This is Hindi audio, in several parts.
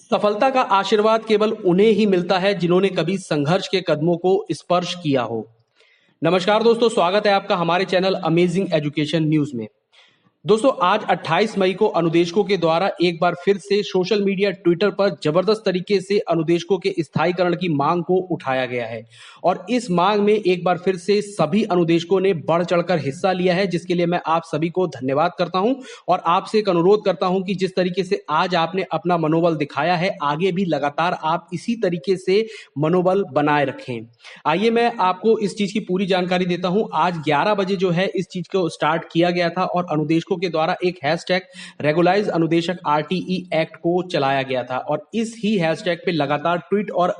सफलता का आशीर्वाद केवल उन्हें ही मिलता है जिन्होंने कभी संघर्ष के कदमों को स्पर्श किया हो। नमस्कार दोस्तों, स्वागत है आपका हमारे चैनल अमेजिंग एजुकेशन न्यूज में। दोस्तों, आज 28 मई को अनुदेशकों के द्वारा एक बार फिर से सोशल मीडिया ट्विटर पर जबरदस्त तरीके से अनुदेशकों के स्थायीकरण की मांग को उठाया गया है और इस मांग में एक बार फिर से सभी अनुदेशकों ने बढ़ चढ़कर हिस्सा लिया है, जिसके लिए मैं आप सभी को धन्यवाद करता हूं और आपसे एक अनुरोध करता हूं कि जिस तरीके से आज आपने अपना मनोबल दिखाया है, आगे भी लगातार आप इसी तरीके से मनोबल बनाए रखें। आइए मैं आपको इस चीज की पूरी जानकारी देता हूं। आज 11 बजे जो है इस चीज को स्टार्ट किया गया था और अनुदेशकों के द्वारा एक हैशटैग रेगुलाइज अनुदेशक आरटीई एक्ट को चलाया गया था और इस ही हैशटैग पे लगातार ट्वीट और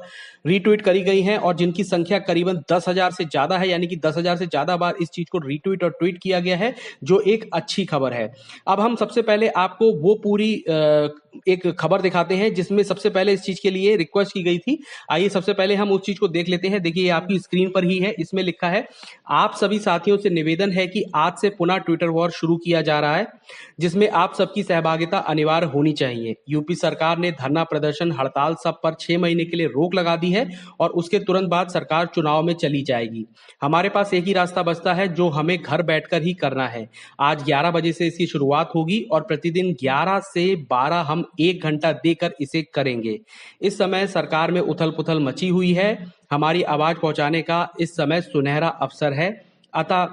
रीट्वीट करी गई हैं और जिनकी संख्या करीबन 10,000 से ज्यादा है, यानी कि 10,000 से ज्यादा बार इस चीज को रीट्वीट और ट्वीट किया गया है, जो एक अच्छी खबर है। अब हम सबसे पहले आपको वो पूरी एक खबर दिखाते हैं जिसमें सबसे पहले इस चीज के लिए रिक्वेस्ट की गई थी। आइए सबसे पहले हम उस चीज को देख लेते हैं। देखिए, आपकी स्क्रीन पर ही है। इसमें लिखा है, आप सभी साथियों से निवेदन है कि आज से पुनः ट्विटर वॉर शुरू किया जा रहा है, जिसमें आप सबकी सहभागिता अनिवार्य होनी चाहिए। यूपी सरकार ने धरना प्रदर्शन हड़ताल सब पर 6 महीने के लिए रोक लगा दी है और उसके तुरंत बाद सरकार चुनाव में चली जाएगी। हमारे पास एक ही रास्ता बचता है जो हमें घर बैठकर ही करना है। आज 11 बजे से इसकी शुरुआत होगी और प्रतिदिन 11 से 12 हम 1 घंटा देकर इसे करेंगे। इस समय सरकार में उथल पुथल मची हुई है। हमारी आवाज पहुंचाने का इस समय सुनहरा अवसर है, अतः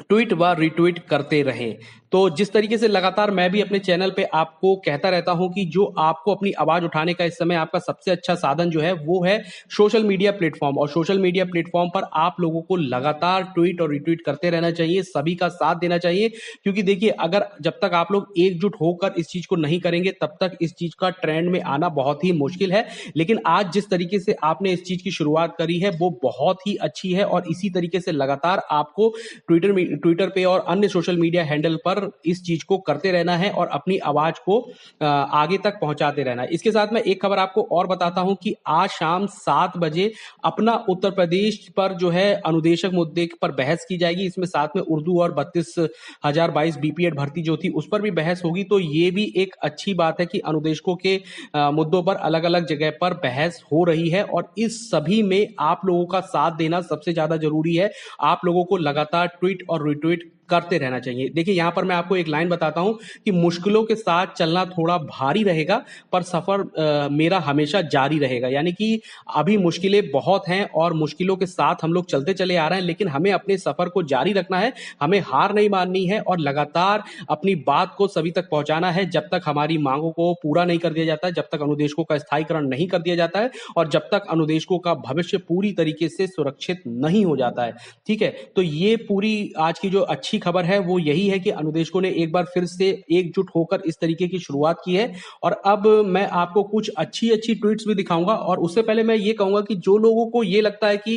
ट्वीट व रिट्वीट करते रहें। तो जिस तरीके से लगातार मैं भी अपने चैनल पे आपको कहता रहता हूं कि जो आपको अपनी आवाज उठाने का इस समय आपका सबसे अच्छा साधन जो है वो है सोशल मीडिया प्लेटफॉर्म, और सोशल मीडिया प्लेटफॉर्म पर आप लोगों को लगातार ट्वीट और रिट्वीट करते रहना चाहिए, सभी का साथ देना चाहिए। क्योंकि देखिए, अगर जब तक आप लोग एकजुट होकर इस चीज को नहीं करेंगे तब तक इस चीज का ट्रेंड में आना बहुत ही मुश्किल है। लेकिन आज जिस तरीके से आपने इस चीज की शुरुआत करी है वो बहुत ही अच्छी है और इसी तरीके से लगातार आपको ट्विटर पे और अन्य सोशल मीडिया हैंडल पर इस चीज को करते रहना है और अपनी आवाज को आगे तक पहुंचाते रहना है। इसके साथ मैं एक खबर आपको और बताता हूं कि आज शाम 7 बजे अपना उत्तर प्रदेश पर जो है अनुदेशक मुद्दे पर बहस की जाएगी। इसमें साथ में उर्दू और 32,022 बीपीएड भर्ती जो थी उस पर भी बहस होगी। तो ये भी एक अच्छी बात है कि अनुदेशकों के मुद्दों पर अलग अलग जगह पर बहस हो रही है और इस सभी में आप लोगों का साथ देना सबसे ज्यादा जरूरी है। आप लोगों को लगातार ट्वीट और रिट्वीट करते रहना चाहिए। देखिए, यहां पर मैं आपको एक लाइन बताता हूं कि मुश्किलों के साथ चलना थोड़ा भारी रहेगा पर सफर मेरा हमेशा जारी रहेगा। यानी कि अभी मुश्किलें बहुत हैं और मुश्किलों के साथ हम लोग चलते चले आ रहे हैं, लेकिन हमें अपने सफर को जारी रखना है, हमें हार नहीं माननी है और लगातार अपनी बात को सभी तक पहुंचाना है। जब तक हमारी मांगों को पूरा नहीं कर दिया जाता है, जब तक अनुदेशकों का स्थायीकरण नहीं कर दिया जाता है और जब तक अनुदेशकों का भविष्य पूरी तरीके से सुरक्षित नहीं हो जाता है। ठीक है, तो ये पूरी आज की जो अच्छी खबर है वो यही है कि अनुदेशकों ने एक बार फिर से एकजुट होकर इस तरीके की शुरुआत की है। और अब मैं आपको कुछ अच्छी अच्छी ट्वीट्स भी दिखाऊंगा और उससे पहले मैं ये कहूंगा कि जो लोगों को ये लगता है कि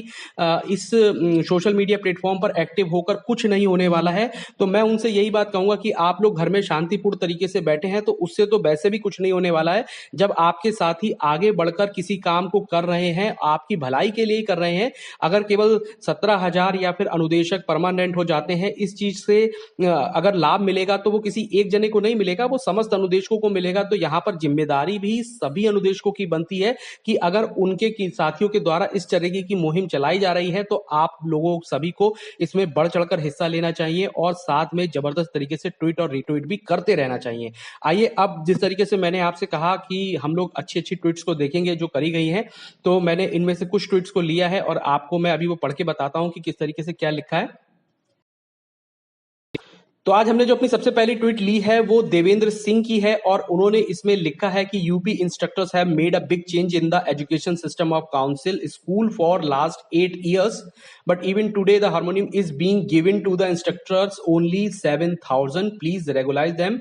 इस सोशल मीडिया प्लेटफॉर्म पर एक्टिव होकर कुछ नहीं होने वाला है, तो मैं उनसे यही बात कहूंगा कि आप लोग घर में शांतिपूर्ण तरीके से बैठे हैं तो उससे तो वैसे भी कुछ नहीं होने वाला है। जब आपके साथी आगे बढ़कर किसी काम को कर रहे हैं, आपकी भलाई के लिए कर रहे हैं, अगर केवल 17,000 या फिर अनुदेशक परमानेंट हो जाते हैं, इस चीज से अगर लाभ मिलेगा तो वो किसी एक जने को नहीं मिलेगा, वो समस्त अनुदेशकों को मिलेगा। तो यहां पर जिम्मेदारी भी सभी अनुदेशकों की बनती है कि अगर उनके साथियों के द्वारा इस तरीके की मुहिम चलाई जा रही है तो आप लोगों सभी को इसमें बढ़ चढ़कर हिस्सा लेना चाहिए और साथ में जबरदस्त तरीके से ट्वीट और रिट्वीट भी करते रहना चाहिए। आइए, अब जिस तरीके से मैंने आपसे कहा कि हम लोग अच्छी अच्छी ट्वीट्स को देखेंगे जो करी गई हैं, तो मैंने इनमें से कुछ ट्वीट्स को लिया है और आपको मैं अभी वो पढ़ के बताता हूं कि किस तरीके से क्या लिखा है। तो आज हमने जो अपनी सबसे पहली ट्वीट ली है वो देवेंद्र सिंह की है और उन्होंने इसमें लिखा है कि UP instructors have made a big change in the education system of council school for last 8 years, but even today the harmonium is being given to the instructors only 7,000. Please regularize them.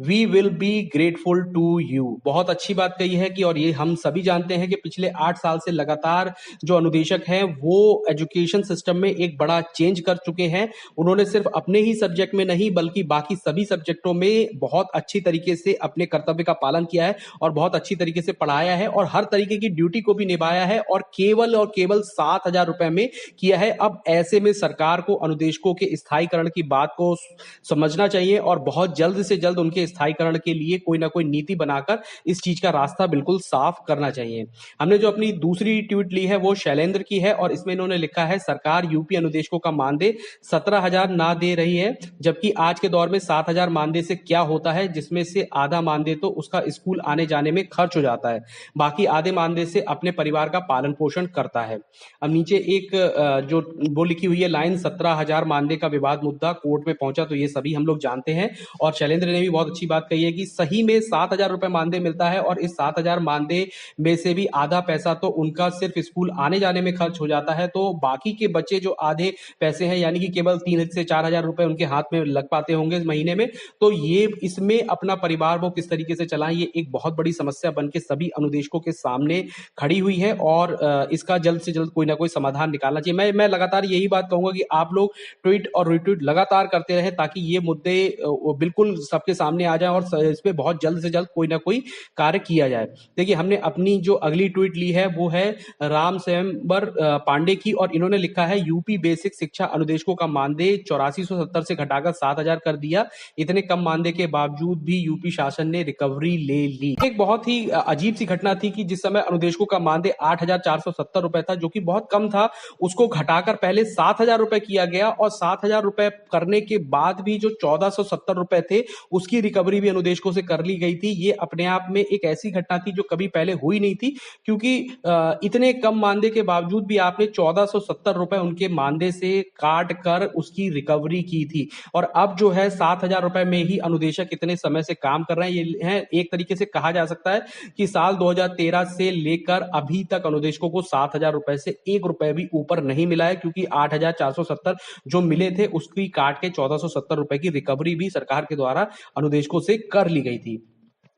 We will be grateful to you. बहुत अच्छी बात कही है कि, और ये हम सभी जानते हैं कि पिछले 8 साल से लगातार जो अनुदेशक हैं वो एजुकेशन सिस्टम में एक बड़ा चेंज कर चुके हैं। उन्होंने सिर्फ अपने ही सब्जेक्ट में नहीं नहीं बल्कि बाकी सभी सब्जेक्टों में बहुत अच्छी तरीके से अपने कर्तव्य का पालन किया है और बहुत अच्छी तरीके से पढ़ाया है और हर तरीके की ड्यूटी को भी निभाया है और केवल 7,000 रुपए में किया है। अब ऐसे में सरकार को अनुदेशकों के स्थायीकरण की बात को समझना चाहिए और बहुत जल्द से जल्द उनके स्थायीकरण के लिए कोई ना कोई नीति बनाकर इस चीज का रास्ता बिल्कुल साफ करना चाहिए। हमने जो अपनी दूसरी ट्वीट ली है वो शैलेंद्र की है और इसमें इन्होंने लिखा है, सरकार यूपी अनुदेशकों का मानदेय 17,000 ना दे रही है, जबकि आज के दौर में 7,000 मानदेय से क्या होता है, जिसमें से आधा मानदेय तो उसका स्कूल आने जाने में खर्च हो जाता है, बाकी आधे मानदेय से अपने परिवार का पालन पोषण करता है। अब नीचे एक जो वो लिखी हुई है लाइन, 17,000 मानदेय का विवाद मुद्दा कोर्ट में पहुंचा, तो ये सभी हम लोग जानते हैं। और शैलेंद्र ने भी बहुत अच्छी बात कही है कि सही में 7,000 रुपए मानदेय मिलता है और इस 7,000 मानदेय में से भी आधा पैसा तो उनका सिर्फ स्कूल आने जाने में खर्च हो जाता है, तो बाकी के बचे जो आधे पैसे हैं यानी कि केवल 3 से 4,000 रुपए उनके हाथ में लग पाते होंगे इस महीने में, तो ये इसमें अपना परिवार वो किस तरीके से चलाएं, ये एक बहुत बड़ी समस्या बन के सभी अनुदेशकों के सामने खड़ी हुई है और इसका जल्द से जल्द कोई ना कोई समाधान निकालना चाहिए। मैं लगातार यही बात कहूंगा कि आप लोग ट्वीट और रिट्वीट लगातार करते रहे ताकि ये मुद्दे बिल्कुल सबके सामने आ जाए और इस पे बहुत जल्द से जल्द कोई ना कोई कार्य किया जाए। देखिए, हमने अपनी जो अगली ट्वीट ली है वो है राम स्वयंवर पांडे की और इन्होंने लिखा है, यूपी बेसिक शिक्षा अनुदेशकों का मानदेय 8470 से घटाकर 7,000 कर दिया, इतने कम मानदेय के बावजूद भी यूपी शासन ने रिकवरी ले ली। एक बहुत ही अजीब सी घटना थी कि जिस समय अनुदेशकों का मानदेय 8,470 रुपए था, जो कि बहुत कम था, उसको घटाकर पहले 7,000 रुपए किया गया और 7,000 रुपए करने के बाद भी जो 1,470 रुपए थे उसकी रिकवरी भी अनुदेशकों से कर ली गई थी। ये अपने आप में एक ऐसी घटना थी जो कभी पहले हुई नहीं थी, क्योंकि इतने कम मानदेय के बावजूद भी आपने 1,470 रुपए उनके मानदेय से काट कर उसकी रिकवरी की थी और अब जो है 7,000 रुपए में ही अनुदेशक इतने समय से काम कर रहे हैं। ये है एक तरीके से कहा जा सकता है कि साल 2013 से लेकर अभी तक अनुदेशकों को 7,000 रुपए से 1 रुपए भी ऊपर नहीं मिला है, क्योंकि 8,470 जो मिले थे उसकी काट के 1,470 रुपए की रिकवरी भी सरकार के द्वारा अनुदेशकों से कर ली गई थी।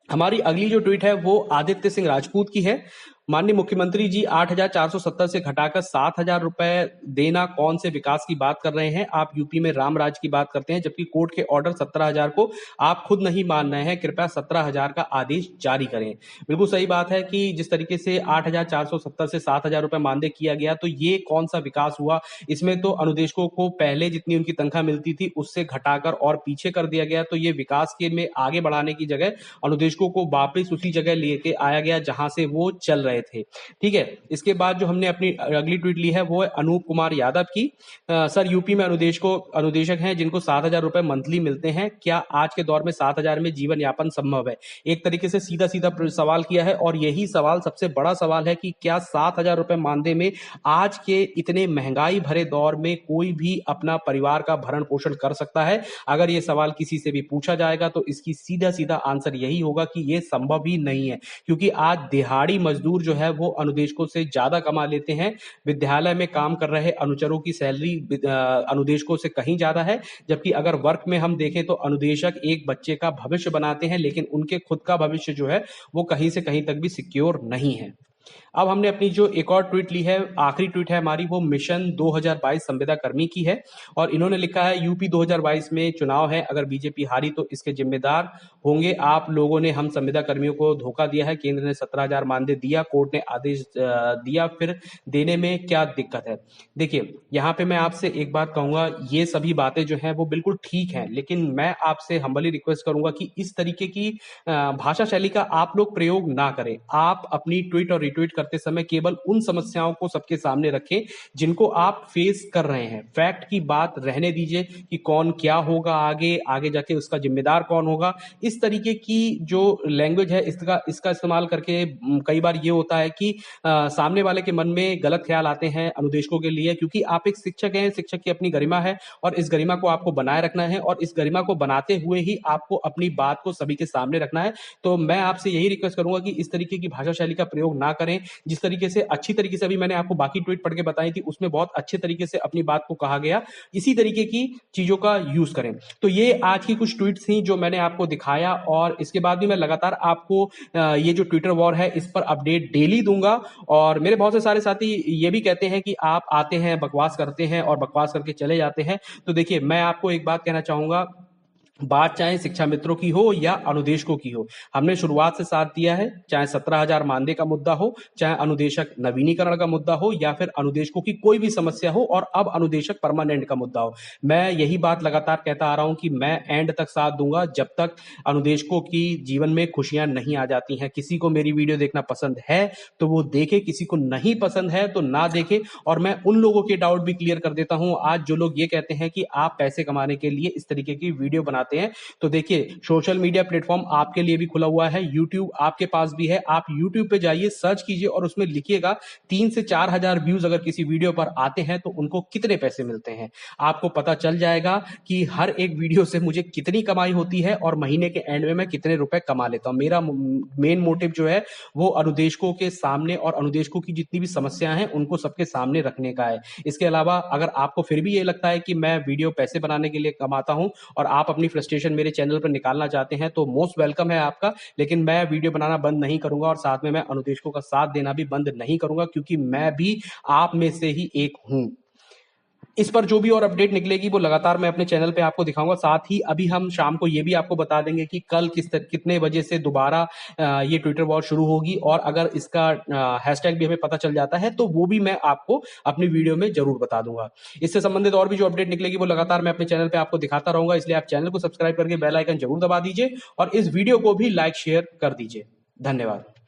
हमारी अगली जो ट्वीट है वो आदित्य सिंह राजपूत की है। माननीय मुख्यमंत्री जी, 8,470 से घटाकर 7,000 रुपए देना कौन से विकास की बात कर रहे हैं? आप यूपी में राम राज की बात करते हैं, जबकि कोर्ट के ऑर्डर 17,000 को आप खुद नहीं मान रहे हैं। कृपया 17,000 का आदेश जारी करें। बिल्कुल सही बात है कि जिस तरीके से 8,470 से 7,000 रुपए मानदेय किया गया, तो ये कौन सा विकास हुआ? इसमें तो अनुदेशकों को पहले जितनी उनकी तनख्वाह मिलती थी उससे घटाकर और पीछे कर दिया गया, तो ये विकास के में आगे बढ़ाने की जगह अनुदेशकों को वापस उसी जगह लेके आया गया जहां से वो चल रहे थे। ठीक है, इसके बाद जो हमने अपनी अगली ट्वीट ली है वो है अनूप कुमार यादव की। सर, यूपी में अनुदेशक हैं जिनको 7,000 रुपए मंथली मिलते हैं, क्या आज के दौर में 7,000 में जीवन यापन संभव है? एक तरीके से सीधा सीधा सवाल किया है और यही सवाल सबसे बड़ा सवाल है कि क्या 7,000 रुपए मानदेय में आज के इतने महंगाई भरे दौर में कोई भी अपना परिवार का भरण पोषण कर सकता है? अगर ये सवाल किसी से भी पूछा जाएगा तो इसकी सीधा सीधा आंसर यही होगा कि ये संभव ही नहीं है, क्योंकि आज दिहाड़ी मजदूर जो है वो अनुदेशकों से ज्यादा कमा लेते हैं। विद्यालय में काम कर रहे अनुचरों की सैलरी अनुदेशकों से कहीं ज्यादा है, जबकि अगर वर्क में हम देखें तो अनुदेशक एक बच्चे का भविष्य बनाते हैं, लेकिन उनके खुद का भविष्य जो है वो कहीं से कहीं तक भी सिक्योर नहीं है। अब हमने अपनी जो एक और ट्वीट ली है, आखिरी ट्वीट है हमारी, वो मिशन 2022 संविदा कर्मी की है और इन्होंने लिखा है, यूपी 2022 में चुनाव है, अगर बीजेपी हारी तो इसके जिम्मेदार होंगे आप लोगों ने। हम संविदा कर्मियों को धोखा दिया है, केंद्र ने 17,000 मानदेय दिया, कोर्ट ने आदेश दिया, फिर देने में क्या दिक्कत है? देखिए, यहाँ पे मैं आपसे एक बात कहूंगा, ये सभी बातें जो हैं वो बिल्कुल ठीक हैं, लेकिन मैं आपसे हम्बली रिक्वेस्ट करूंगा कि इस तरीके की भाषा शैली का आप लोग प्रयोग ना करें। आप अपनी ट्वीट और रिट्वीट करते समय केवल उन समस्याओं को सबके सामने रखें जिनको आप फेस कर रहे हैं। फैक्ट की बात रहने दीजिए कि कौन क्या होगा आगे जाके उसका जिम्मेदार कौन होगा। इस तरीके की जो लैंग्वेज है इसका इस्तेमाल करके कई बार ये होता है कि सामने वाले के मन में गलत ख्याल आते हैं अनुदेशकों के लिए, क्योंकि आप एक शिक्षक हैं, शिक्षक की अपनी गरिमा है और इस गरिमा को आपको बनाए रखना है और इस गरिमा को बनाते हुए ही आपको अपनी बात को सभी के सामने रखना है। तो मैं आपसे यही रिक्वेस्ट करूंगा कि इस तरीके की भाषा शैली का प्रयोग ना करें। जिस तरीके से अच्छी तरीके से अभी मैंने आपको बाकी ट्वीट पढ़ के बताई थी उसमें बहुत अच्छे तरीके से अपनी बात को कहा गया, इसी तरीके की चीजों का यूज करें। तो ये आज की कुछ ट्वीट्स थी जो मैंने आपको दिखाया और इसके बाद भी मैं लगातार आपको ये जो ट्विटर वॉर है इस पर अपडेट डेली दूंगा। और मेरे बहुत से सारे साथी ये भी कहते हैं कि आप आते हैं, बकवास करते हैं और बकवास करके चले जाते हैं। तो देखिए, मैं आपको एक बात कहना चाहूंगा, बात चाहे शिक्षा मित्रों की हो या अनुदेशकों की हो, हमने शुरुआत से साथ दिया है। चाहे 17,000 मानदेय का मुद्दा हो, चाहे अनुदेशक नवीनीकरण का मुद्दा हो, या फिर अनुदेशकों की कोई भी समस्या हो, और अब अनुदेशक परमानेंट का मुद्दा हो। मैं यही बात लगातार कहता आ रहा हूं कि मैं एंड तक साथ दूंगा जब तक अनुदेशकों की जीवन में खुशियां नहीं आ जाती हैं। किसी को मेरी वीडियो देखना पसंद है तो वो देखे, किसी को नहीं पसंद है तो ना देखे। और मैं उन लोगों के डाउट भी क्लियर कर देता हूं। आज जो लोग ये कहते हैं कि आप पैसे कमाने के लिए इस तरीके की वीडियो बनाते हैं, तो देखिए, सोशल मीडिया प्लेटफॉर्म आपके लिए भी खुला हुआ है। यूट्यूब आपके पास भी है। आप यूट्यूब पे जाइए, सर्च कीजिए और उसमें लिखिएगा 3 से 4 हजार व्यूज अगर किसी वीडियो पर आते हैं तो उनको कितने पैसे मिलते हैं। आपको पता चल जाएगा कि हर एक वीडियो से मुझे कितनी कमाई होती है और महीने के एंड में मैं कितने रुपए कमा लेता हूं। मेरा मेन मोटिव जो है वो अनुदेशकों के सामने और अनुदेशकों की जितनी भी समस्याएं हैं उनको सबके सामने रखने का है। इसके अलावा अगर आपको फिर भी ये लगता है कि मैं वीडियो पैसे बनाने के लिए कमाता हूं और आप अपनी फ्रस्ट्रेशन मेरे चैनल पर निकालना चाहते हैं, तो मोस्ट वेलकम है आपका। लेकिन मैं वीडियो बनाना बंद नहीं करूंगा और साथ में मैं अनुदेशकों का साथ देना भी बंद नहीं करूंगा, क्योंकि मैं भी आप में से ही एक हूं। इस पर जो भी और अपडेट निकलेगी वो लगातार मैं अपने चैनल पे आपको दिखाऊंगा। साथ ही अभी हम शाम को ये भी आपको बता देंगे कि कल कितने बजे से दोबारा ये ट्विटर वॉर शुरू होगी, और अगर इसका हैशटैग भी हमें पता चल जाता है तो वो भी मैं आपको अपनी वीडियो में जरूर बता दूंगा। इससे संबंधित और भी जो अपडेट निकलेगी वो लगातार मैं अपने चैनल पे आपको दिखाता रहूंगा, इसलिए आप चैनल को सब्सक्राइब करके बेल आइकन जरूर दबा दीजिए और इस वीडियो को भी लाइक शेयर कर दीजिए। धन्यवाद।